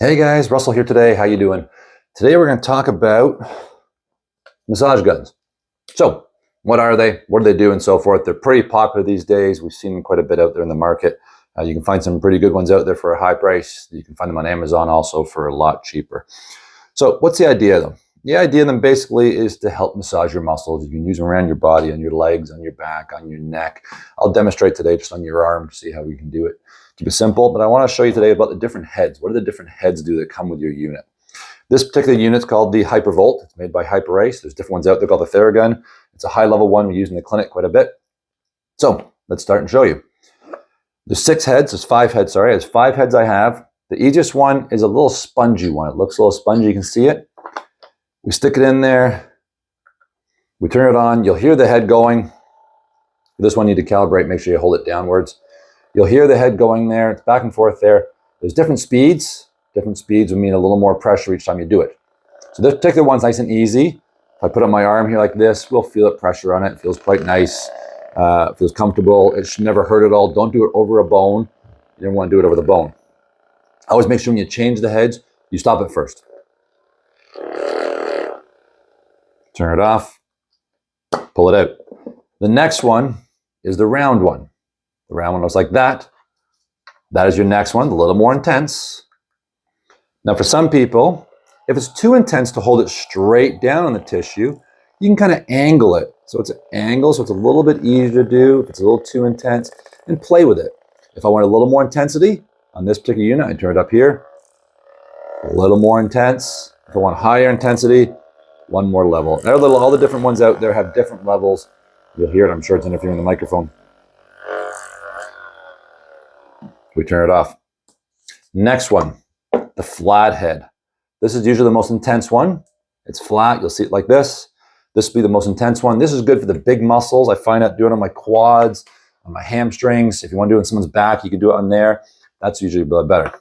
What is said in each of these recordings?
Hey guys, Russell here today. How you doing? Today we're going to talk about massage guns. So, what are they? What do they do and so forth? They're pretty popular these days. We've seen them quite a bit out there in the market. You can find some pretty good ones out there for a high price. You can find them on Amazon also for a lot cheaper. So, what's the idea though? The idea of them basically is to help massage your muscles. You can use them around your body, on your legs, on your back, on your neck. I'll demonstrate today just on your arm to see how we can do it. Keep it simple, but I want to show you today about the different heads. What do the different heads do that come with your unit? This particular unit is called the Hypervolt. It's made by Hyperace. There's different ones out there called the Theragun. It's a high-level one we use in the clinic quite a bit. So let's start and show you. There's 6 heads. There's 5 heads, sorry. There's 5 heads I have. The easiest one is a little spongy one. It looks a little spongy. You can see it. We stick it in there. We turn it on. You'll hear the head going. For this one, you need to calibrate. Make sure you hold it downwards. You'll hear the head going there. It's back and forth there. There's different speeds. Different speeds would mean a little more pressure each time you do it. So this particular one's nice and easy. If I put on my arm here like this, we'll feel it pressure on it. It feels quite nice. It feels comfortable. It should never hurt at all. Don't do it over a bone. You don't want to do it over the bone. Always make sure when you change the heads, you stop it first. Turn it off. Pull it out. The next one is the round one. The round one looks like that. That is your next one, a little more intense. Now for some people, if it's too intense to hold it straight down on the tissue, you can kind of angle it. So it's an angle, so it's a little bit easier to do if it's a little too intense, and play with it. If I want a little more intensity on this particular unit, I turn it up here. A little more intense. If I want higher intensity, one more level. There are all the different ones out there have different levels. You'll hear it, I'm sure it's interfering with the microphone. We turn it off. Next one, the flat head. This is usually the most intense one. It's flat, you'll see it like this. This will be the most intense one. This is good for the big muscles. I find out doing it on my quads, on my hamstrings. If you want to do it on someone's back, you can do it on there. That's usually better.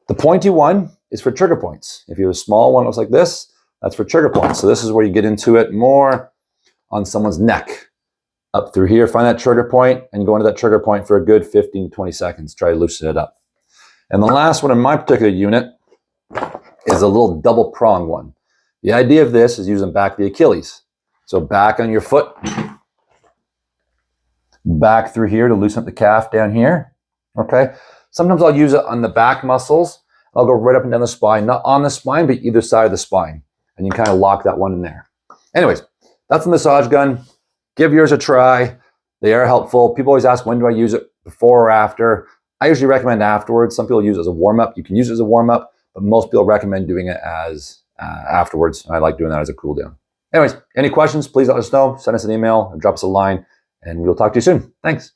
The pointy one is for trigger points. If you have a small one that looks like this, that's for trigger points. So this is where you get into it more on someone's neck. Up through here, find that trigger point and go into that trigger point for a good 15 to 20 seconds. Try to loosen it up. And the last one in my particular unit is a little double prong one. The idea of this is using back the Achilles. So back on your foot, back through here to loosen up the calf down here. Okay. Sometimes I'll use it on the back muscles. I'll go right up and down the spine, not on the spine, but either side of the spine. And you kind of lock that one in there. Anyways, that's the massage gun. Give yours a try. They are helpful. People always ask, when do I use it, before or after? I usually recommend afterwards. Some people use it as a warm-up. You can use it as a warm-up, but most people recommend doing it as afterwards. I like doing that as a cool down. Anyways, any questions, please let us know. Send us an email or drop us a line, and we'll talk to you soon. Thanks.